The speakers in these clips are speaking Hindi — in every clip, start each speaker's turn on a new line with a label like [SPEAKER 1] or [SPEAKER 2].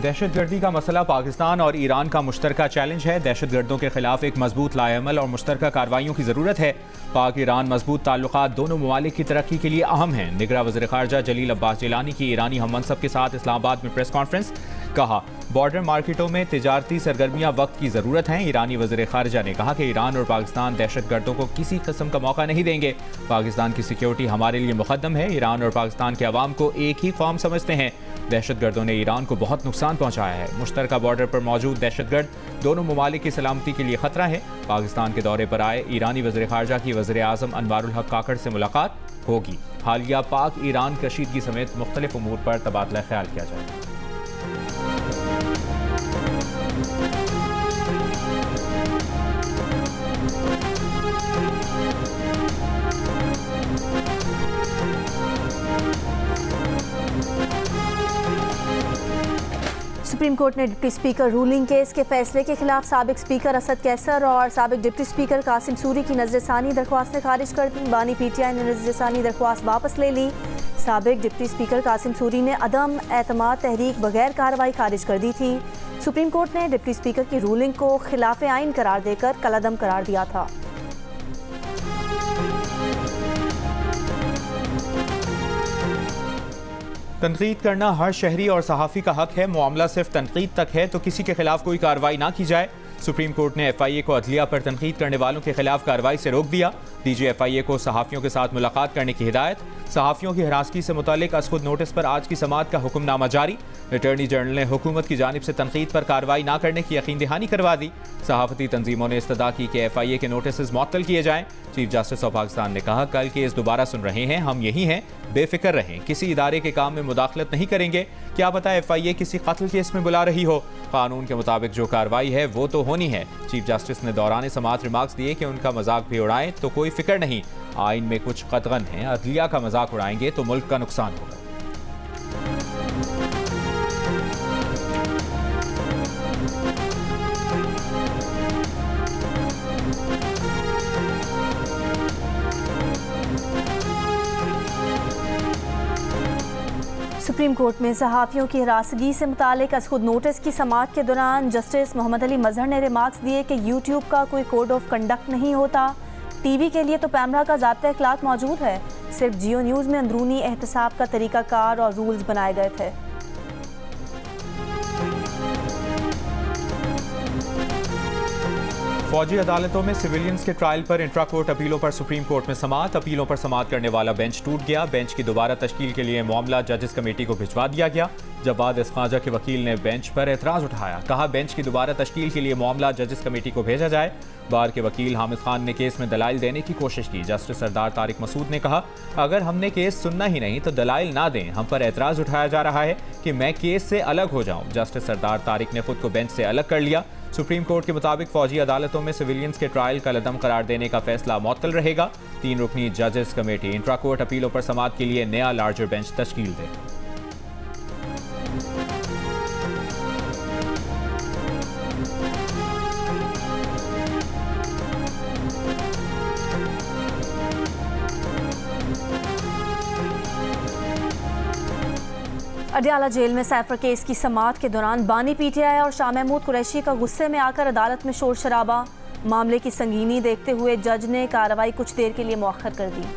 [SPEAKER 1] दहशतगर्दी का मसला पाकिस्तान और ईरान का मुश्तरका चैलेंज है। दहशतगर्दों के खिलाफ एक मजबूत लाएमल और मुश्तरका कार्रवाइयों की ज़रूरत है। पाक ईरान मजबूत ताल्लुकात दोनों ममालिक की तरक्की के लिए अहम हैं। निगरां वज़ीर ख़ारजा जलील अब्बास जिलानी की ईरानी हममनसब के साथ इस्लामाबाद में प्रेस कॉन्फ्रेंस। कहा, बॉर्डर मार्केटों में तिजारती सरगर्मियां वक्त की ज़रूरत हैं। ईरानी वज़ीर ख़ारजा ने कहा कि ईरान और पाकिस्तान दहशतगर्दों को किसी किस्म का मौका नहीं देंगे। पाकिस्तान की सिक्योरिटी हमारे लिए मुक़द्दम है। ईरान और पाकिस्तान के अवाम को एक ही कौम समझते हैं। दहशतगर्दों ने ईरान को बहुत नुकसान पहुंचाया है। मुश्तरका बॉर्डर पर मौजूद दहशतगर्द दोनों ममालिक की सलामती के लिए खतरा है। पाकिस्तान के दौरे पर आए ईरानी वज़ीर ख़ारजा की वज़ीर आज़म अनवारुल हक काकड़ से मुलाकात होगी। हालिया पाक ईरान कशीदगी समेत मुख्तलिफ उमूर पर तबादला ख्याल किया जाएगा।
[SPEAKER 2] सुप्रीम कोर्ट ने डिप्टी स्पीकर रूलिंग केस के फैसले के खिलाफ साबिक स्पीकर असद कैसर और साबिक डिप्टी स्पीकर कासिम सूरी की नजरसानी दरख्वास्तें खारिज कर दी। बानी पीटीआई ने नजरसानी दरख्वास्त वापस ले ली। साबिक डिप्टी स्पीकर कासिम सूरी ने अदम एतमाद तहरीक बगैर कार्रवाई खारिज कर दी थी। सुप्रीम कोर्ट ने डिप्टी स्पीकर की रूलिंग को खिलाफ आइन करार देकर कलअदम करार दिया था।
[SPEAKER 1] तनकीद करना हर शहरी और सहाफ़ी का हक है। मामला सिर्फ तनकीद तक है तो किसी के खिलाफ कोई कार्रवाई ना की जाए। सुप्रीम कोर्ट ने FIA को अदलिया पर तनकीद करने वालों के खिलाफ कार्रवाई से रोक दिया। DG FIA को सहाफ़ियों के साथ मुलाकात करने की हिदायत। सहाफ़ियों की हिरासगी से मुतालिक अज़ खुद नोटिस पर आज की समाअत का हुक्मनामा जारी। अटॉर्नी जनरल ने हुकूमत की जानिब से तनकीद पर कार्रवाई ना करने की यकीन दहानी करवा दी। सहाफ़ती तंजीमों ने इस्तदा की कि FIA के नोटिस मुअत्तल किए जाएँ। चीफ जस्टिस ऑफ पाकिस्तान ने कहा, कल केस दोबारा सुन रहे हैं, हम यही हैं, बेफिक्र रहें, किसी इदारे के काम में मुदाखलत नहीं करेंगे। क्या पता FIA किसी कत्ल केस में बुला रही हो। कानून के मुताबिक जो कार्रवाई है वो तो होनी है। चीफ जस्टिस ने दौरान समाअत रिमार्क्स दिए कि उनका मजाक भी उड़ाएं तो कोई फिक्र नहीं, आइन में कुछ कतगन है, अदलिया का मजाक उड़ाएंगे तो मुल्क का नुकसान होगा।
[SPEAKER 2] सुप्रीम कोर्ट में सहाफ़ियों की हिरासगी से मुतालिक अज़ खुद नोटिस की समाअत के दौरान जस्टिस मोहम्मद अली मजहर ने रिमार्क्स दिए कि यूट्यूब का कोई कोड ऑफ कंडक्ट नहीं होता। TV के लिए तो पैमरा का ज़ाब्ता इखलाक मौजूद है। सिर्फ जियो न्यूज़ में अंदरूनी एहतसाब का तरीक़ाकार और रूल्स बनाए गए थे।
[SPEAKER 1] फौजी अदालतों में सिविलियंस के ट्रायल पर इंट्रा कोर्ट अपीलों पर सुप्रीम कोर्ट में समाअत। अपीलों पर समाअत करने वाला बेंच टूट गया। बेंच की दोबारा तश्कील के लिए मामला जजेस कमेटी को भिजवा दिया गया। जवाद इस्खाजा के वकील ने बेंच पर एतराज उठाया। कहा, बेंच की दोबारा तश्कील के लिए मामला जजेस कमेटी को भेजा जाए। बार के वकील हामिद खान ने केस में दलाइल देने की कोशिश की। जस्टिस सरदार तारिक मसूद ने कहा, अगर हमने केस सुनना ही नहीं तो दलाइल ना दें। हम पर एतराज उठाया जा रहा है कि मैं केस से अलग हो जाऊं। जस्टिस सरदार तारिक ने खुद को बेंच से अलग कर लिया। सुप्रीम कोर्ट के मुताबिक फौजी अदालतों में सिविलियंस के ट्रायल का कलअदम करार देने का फैसला मुअत्तल रहेगा। 3 रुकनी जजेस कमेटी इंट्रा कोर्ट अपीलों पर समाअत के लिए नया लार्जर बेंच तश्कील दे।
[SPEAKER 2] अडयाला जेल में सैफर केस की समाअत के दौरान बानी PTI और शाह महमूद कुरैशी का गुस्से में आकर अदालत में शोर शराबा। मामले की संगीनी देखते हुए जज ने कार्रवाई कुछ देर के लिए मौखर कर दी।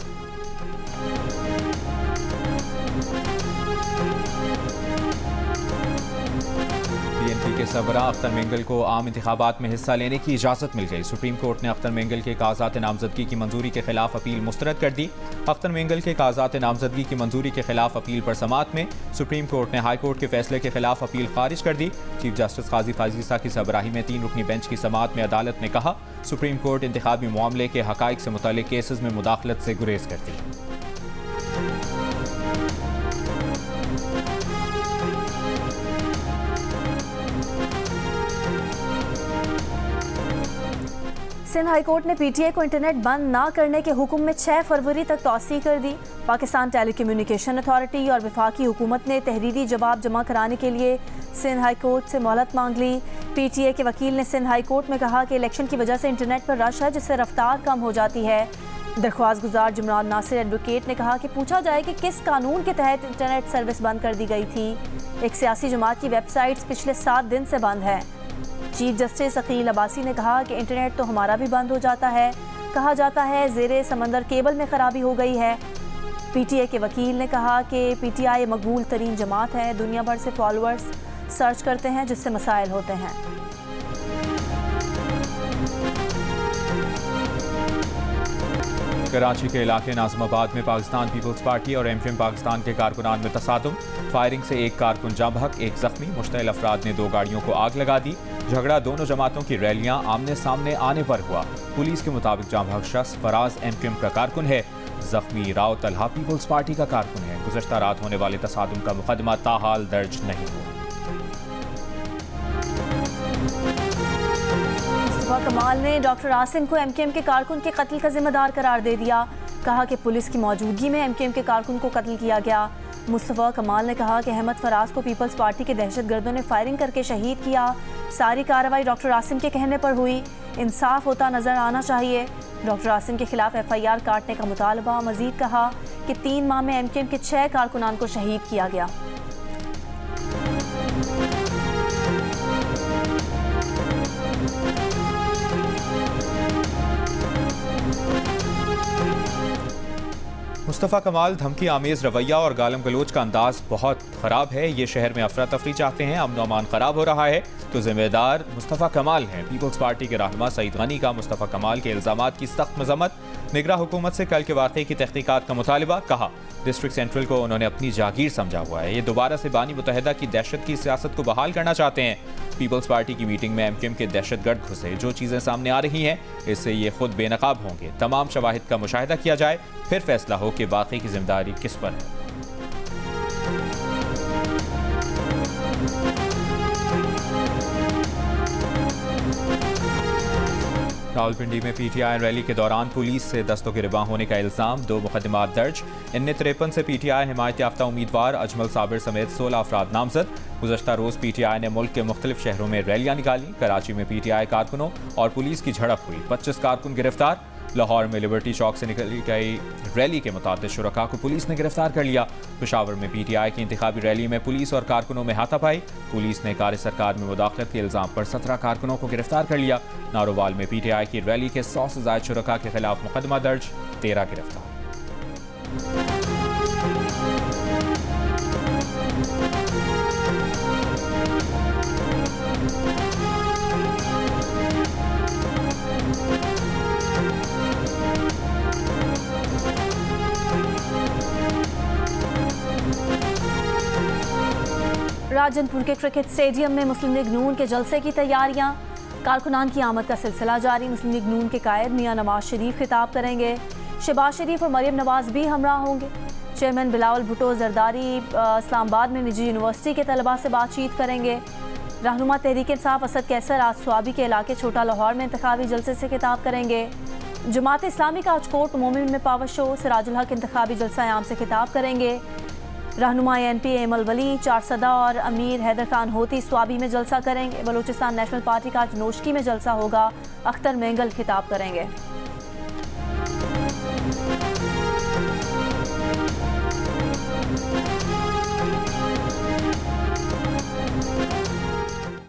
[SPEAKER 1] BNP के सरबराह अख्तर मेंगल को आम इंतखाबात में हिस्सा लेने की इजाज़त मिल गई। सुप्रीम कोर्ट ने अख्तर मेंगल के कागजात नामजदगी की मंजूरी के खिलाफ अपील मुस्तरद कर दी। अख्तर मेंगल के कागजात नामजदगी की मंजूरी के खिलाफ अपील पर समाअत में सुप्रीम कोर्ट ने हाई कोर्ट के फैसले के खिलाफ अपील खारिज कर दी। चीफ जस्टिस काजी फाजीसा की सरबराही में 3 रुकनी बेंच की समाअत में अदालत ने कहा, सुप्रीम कोर्ट इंतखाबी मामले के हकाइक से मुतालिक केसेस में मुदाखलत से गुरेज करती है।
[SPEAKER 2] सिंध हाई कोर्ट ने PTI को इंटरनेट बंद ना करने के हुक्म में 6 फरवरी तक तौसी कर दी। पाकिस्तान टेलीकम्युनिकेशन अथॉरिटी और वफाकी हुकूमत ने तहरीरी जवाब जमा कराने के लिए सिंध हाई कोर्ट से मोहलत मांग ली। PTI के वकील ने सिंध हाई कोर्ट में कहा कि इलेक्शन की वजह से इंटरनेट पर रश है जिससे रफ्तार कम हो जाती है। दरख्वास्त गुजार जुमरान नासिर एडवोकेट ने कहा कि पूछा जाए कि किस कानून के तहत इंटरनेट सर्विस बंद कर दी गई थी। एक सियासी जमात की वेबसाइट्स पिछले 7 दिन से बंद है। चीफ जस्टिस अकील अब्बासी ने कहा कि इंटरनेट तो हमारा भी बंद हो जाता है। कहा जाता है ज़ेरे समंदर केबल में खराबी हो गई है। पीटीआई के वकील ने कहा कि पीटीआई मकबूल तरीन जमात है, दुनिया भर से फॉलोअर्स सर्च करते हैं जिससे मसाइल होते हैं।
[SPEAKER 1] कराची के इलाके नाज़िमाबाद में पाकिस्तान पीपल्स पार्टी और एमक्यूएम पाकिस्तान के कारकुनान में तसादुम। फायरिंग से एक कारकुन जाँ बहक, एक जख्मी। मुश्तइल अफराद ने 2 गाड़ियों को आग लगा दी। झगड़ा दोनों जमातों की रैलियां आमने सामने आने पर हुआ। पुलिस के मुताबिक जाँ बहक शख्स फराज एमक्यूएम का कारकुन है, जख्मी राव तलहा पीपल्स पार्टी का कारकुन है। गुज़श्ता रात होने वाले तसादुम का मुकदमा ताहाल दर्ज नहीं हुआ।
[SPEAKER 2] मुस्तफा कमाल ने डॉक्टर आसिम को एमकेएम के कारकुन के कत्ल का जिम्मेदार करार दे दिया। कहा कि पुलिस की मौजूदगी में एमकेएम के कारकुन को कत्ल किया गया। मुस्तफा कमाल ने कहा कि अहमद फराज को पीपल्स पार्टी के दहशतगर्दों ने फायरिंग करके शहीद किया। सारी कार्रवाई डॉक्टर आसिम के कहने पर हुई। इंसाफ होता नजर आना चाहिए। डॉक्टर आसिम के खिलाफ FIR काटने का मुतालबा। मजीद कहा कि 3 माह में एमकेएम के 6 कारकुनान को शहीद किया गया।
[SPEAKER 1] मुस्तफ़ा कमाल धमकी आमेज़ रवैया और गालम गलोच का अंदाज बहुत ख़राब है। ये शहर में अफरा तफरी चाहते हैं, अमन अमान ख़राब हो रहा है तो जिम्मेदार मुस्तफ़ा कमाल हैं। पीपल्स पार्टी के रहनुमा सईद गनी का मुस्तफ़ा कमाल के इल्ज़ामात की सख्त मज़म्मत। निगरां हुकूमत से कल के वाक़े की तहक़ीक़ात का मुतालबा। कहा डिस्ट्रिक्ट सेंट्रल को उन्होंने अपनी जागीर समझा हुआ है। ये दोबारा से बानी मुत्तहिदा की दहशत की सियासत को बहाल करना चाहते हैं। पीपल्स पार्टी की मीटिंग में एमकेएम के दहशतगर्द घुसे। जो चीज़ें सामने आ रही हैं इससे ये खुद बेनकाब होंगे। तमाम शवाहिद का मुशाहिदा किया जाए, फिर फैसला हो कि वाक़ई की जिम्मेदारी किस पर है। रावलपिंडी में PTI रैली के दौरान पुलिस से दस्तों गिरबां होने का इल्ज़ाम। 2 मुकदमात दर्ज। इनमें 53 से PTI हिमायत याफ्ता उम्मीदवार अजमल साबिर समेत 16 अफराद नामजद। गुज़श्ता रोज़ PTI ने मुल्क के मुख्तलिफ शहरों में रैलियां निकाली। कराची में PTI कारकुनों और पुलिस की झड़प हुई। 25 कारकुन गिरफ्तार। लाहौर में लिबर्टी चौक से निकली गई रैली के मुताबिक शुरका को पुलिस ने गिरफ्तार कर लिया। पेशावर में PTI की इंतखाबी रैली में पुलिस और कारकुनों में हाथापाई। पुलिस ने कार सरकार में मुदाखलत के इल्ज़ाम पर 17 कारकुनों को गिरफ्तार कर लिया। नारोवाल में PTI की रैली के 100 से ज़ायद शुरका के खिलाफ मुकदमा दर्ज, 13 गिरफ्तार।
[SPEAKER 2] राजनपुर के क्रिकेट स्टेडियम में मुस्लिम लीग नून के जलसे की तैयारियां। कारकुनान की आमद का सिलसिला जारी। मुस्लिम लीग नून के कायद मियां नवाज शरीफ खिताब करेंगे। शहबाज शरीफ और मरियम नवाज भी हमरा होंगे। चेयरमैन बिलावल भुट्टो जरदारी इस्लामाबाद में निजी यूनिवर्सिटी के तलबा से बातचीत करेंगे। रहनुमा तहरीक इंसाफ असद कैसर आज स्वाबी के इलाके छोटा लाहौर में इंतखाबी जलसे से खिताब करेंगे। जमात इस्लामी का आज कोट मोमिन में पावर शो। सिराजुल हक इंतखाबी जलसा आम से खिताब करेंगे। रहनुमा ANP एमल वली, चारसदा और अमीर हैदर खान होती स्वाबी में जलसा करेंगे। बलूचिस्तान नेशनल पार्टी का आज नोशकी में जलसा होगा। अख्तर मेंगल खिताब करेंगे।